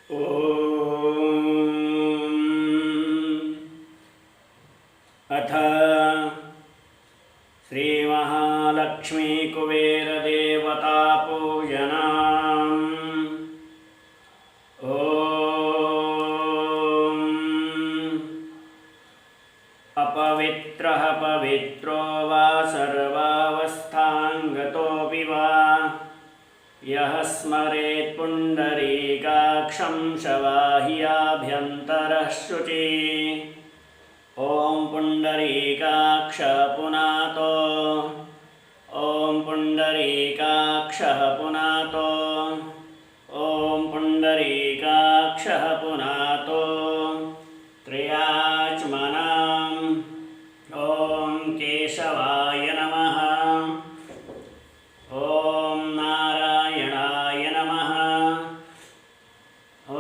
अथ श्रीमहालक्ष्मीकुबेरदेवतापूजनम्। अपवित्रः पवित्रो वा सर्वावस्थाङ्गतोऽपि वा यः स्मरेत् पुण्डरीकाक्षं शवाह्याभ्यन्तरः शुचिः। ॐ पुण्डरीकाक्ष पुनातो, ॐ पुण्डरीकाक्षः पुनातो, ॐ पुण्डरीकाक्षः पुनातो। त्र्याच्मनाम् ॐ केशवाय नमः, ॐ नारायणाय नमः, ॐ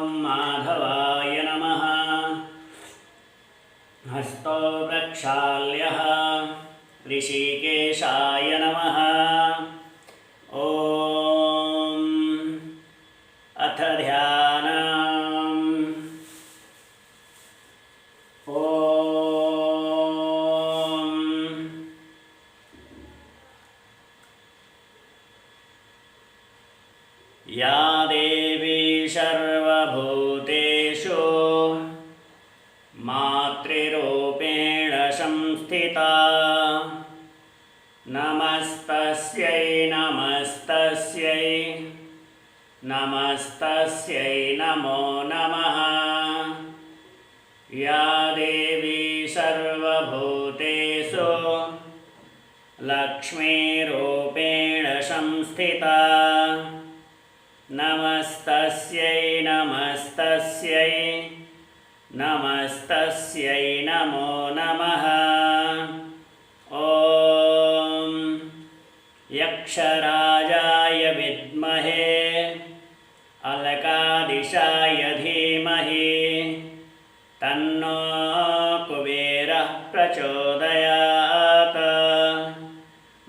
माधवाय नमः। हस्तो प्रक्षाल्यः ऋषिकेशाय नमः। ॐ अथ ध्यानम्। ॐ या देवी सर्वभूतेषु मातृरूपेण संस्थिता, नमस्तस्यै नमस्तस्यै नमस्तस्यै नमो नमः। या देवी सर्वभूतेषु लक्ष्मीरूपेण संस्थिता, नमस्तस्यै नमस्तस्यै नमस्तस्यै नमो नमः। ॐ यक्षराजाय विद्महे अलकादिशाय धीमहि तन्नो कुबेरः प्रचोदयात्।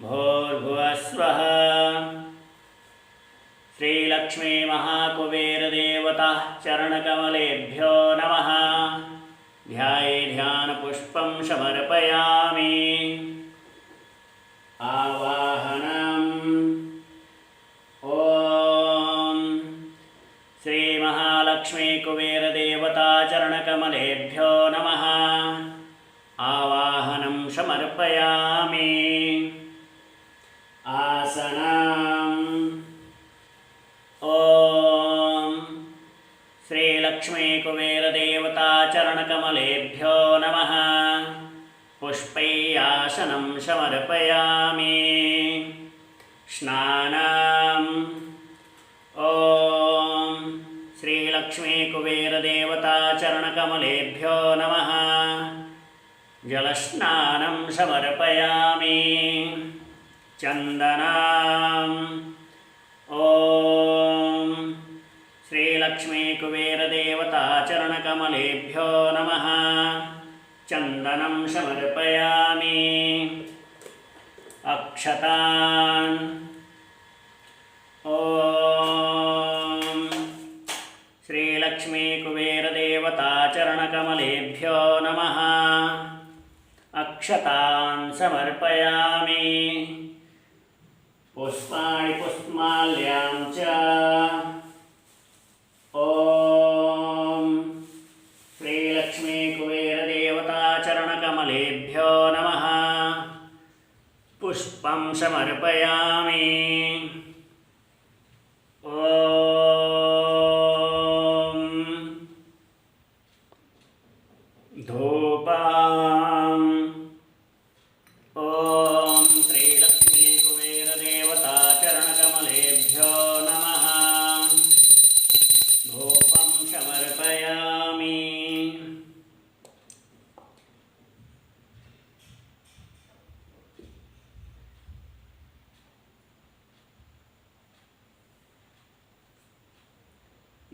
भूर्भुवस्वः। श्रीलक्ष्मी महाकुबेरदेवता चरणकमलेभ्यो नमः। ध्याये ध्यानपुष्पं समर्पयामि। आवाहनम्। ॐ श्रीमहालक्ष्मीकुबेरदेवता चरणकमलेभ्यो नमः। आवाहनं समर्पयामि। आसनम्। ॐ श्रीलक्ष्मीकुबेरदेवता चरणकमलेभ्यो नमः। पुष्पैरासनं समर्पयामि। स्नानम्। ॐ श्रीलक्ष्मीकुबेरदेवता चरणकमलेभ्यो नमः। जलस्नानं समर्पयामि। चन्दनम्। ॐ श्रीलक्ष्मीकुबेरदेवता चरणकमलेभ्यो नमः। चन्दनं समर्पयामि। अक्षतान्। ॐ श्रीलक्ष्मीकुबेरदेवता चरणकमलेभ्यो नमः। अक्षतान् समर्पयामि। पुष्पाणि पुष्पमाल्यां च। ॐ श्रीलक्ष्मीकुबेरदेवता चरणकमलेभ्यो नमः। पुष्पं समर्पयामि। ॐ धूपम्। ॐ श्रीलक्ष्मीकुबेरदेवता चरणकमलेभ्यो नमः। धूपं समर्पयामि।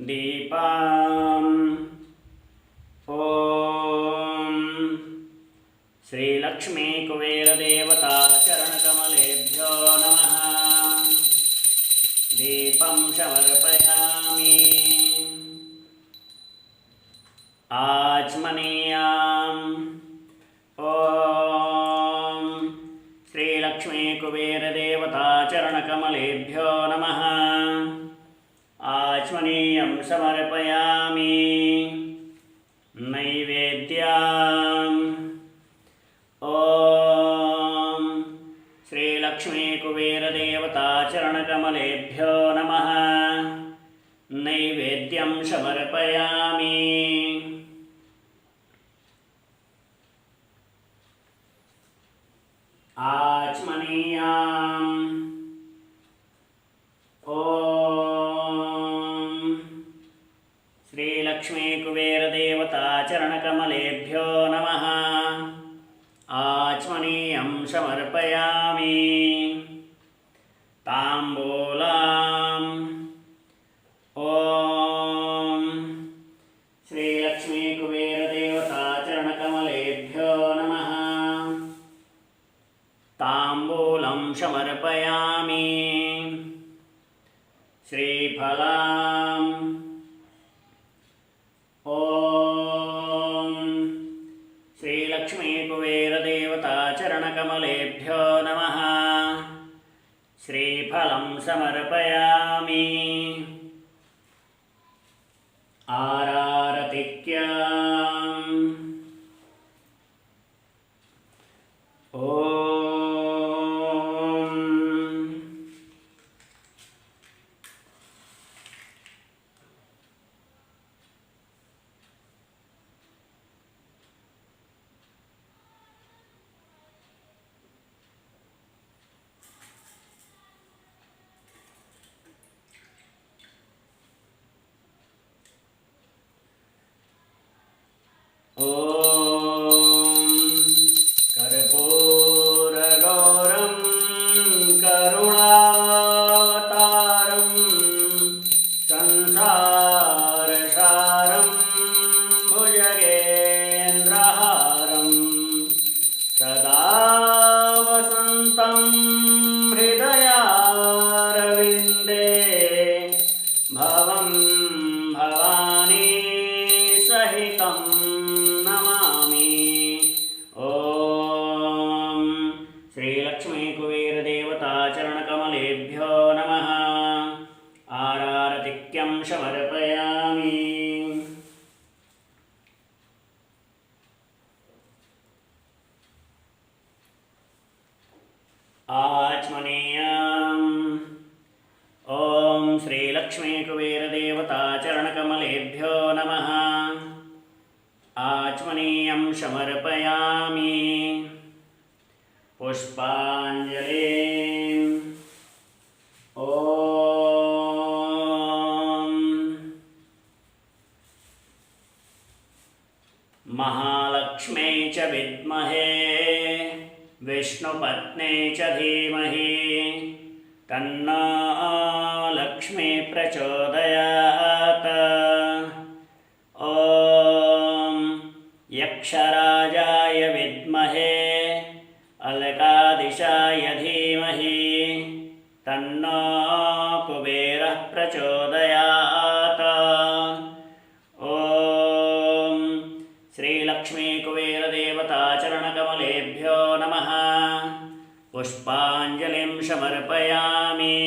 दीपम्। ॐ श्रीलक्ष्मीकुबेरदेवता चरणकमलेभ्यो नमः। दीपं समर्पयामि। आचमनीयाम्। ॐ श्रीलक्ष्मीकुबेरदेवताचरणकमलेभ्यो नमः। आचमनीयं समर्पयामि। नैवेद्यम्। ॐ श्रीलक्ष्मीकुबेरदेवताचरणकमलेभ्यो नमः। नैवेद्यं समर्पयामि। आचमनीयाम्। ॐ श्रीलक्ष्मीकुबेरदेवताचरणकमलेभ्यो नमः। आचमनीयं समर्पयामि। ताम्बूलम्। ॐ श्रीलक्ष्मीकुबेरदेवताचरणकमलेभ्यो नमः। ताम्बूलं समर्पयामि। श्रीफलम्। ॐ श्रीलक्ष्मीकुबेरदेवताचरणकमलेभ्यो नमः। श्रीफलं समर्पयामि। आरारतिक्यम्। ॐ कर्पूरगौरं करुणावतारं संसारसारं भुजगेन्द्रहारं सदा वसन्तं हृदयारविन्दे भवं भवानी सहितं नमामि। ॐ श्रीलक्ष्मीकुबेरदेवताचरणकमलेभ्यो नमः। आरारतिक्यं समर्पयामि। आचमनीयम्। ॐ श्रीलक्ष्मीकुबेरदेवताचरणकमलेभ्यो नमः। आचमनीयं समर्पयामि। पुष्पाञ्जलिम्। ॐ महालक्ष्म्यै च विद्महे विष्णुपत्न्यै च धीमहि तन्नो लक्ष्मी प्रचोदयात्। ॐ यक्षराजाय विद्महे अलकादिशाय धीमहि तन्नो कुबेरः प्रचोदयात्। ॐ श्रीलक्ष्मीकुबेरदेवताचरणकमलेभ्यो नमः। पुष्पाञ्जलिं समर्पयामि।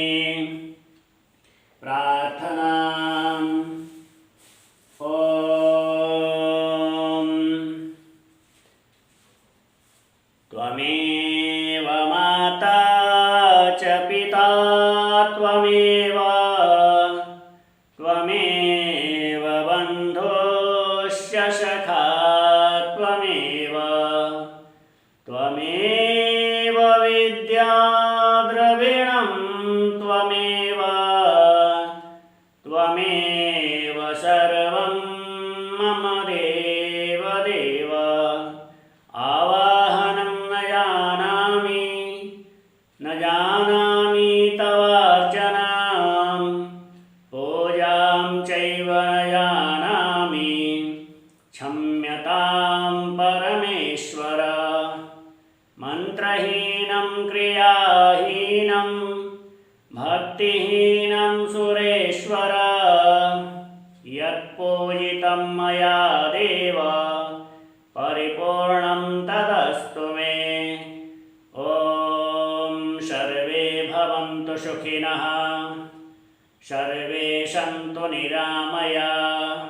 प्रार्थनाम्। ॐ त्वमेव माता च पिता त्वमेव त्वमेव बन्धुश्च सखा त्वमेव त्वमेव विद्या द्रविणं त्वमेव त्वमेव सर्वं मम देव देव। आवाहनं न जानामि तवार्चनां पूजां चैव न जानामि क्षम्यतां परमेश्वर। मन्त्रहीनं क्रियाहीनं भक्तिहीनं सुरेश्वर। यत्पूजितं मया देव सर्वे सन्तु निरामयाः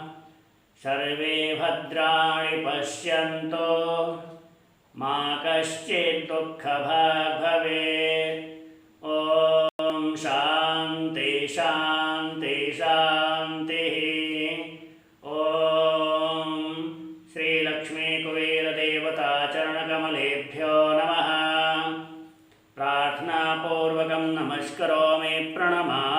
सर्वे भद्राणि पश्यन्तु मा कश्चित् दुःखभाग् भवेत् ॐ शान्ति शान्ति शान्तिः ॐ श्रीलक्ष्मीकुबेरदेवताचरणकमलेभ्यो नमः प्रार्थनापूर्वकं नमस्करोमि प्रणमामि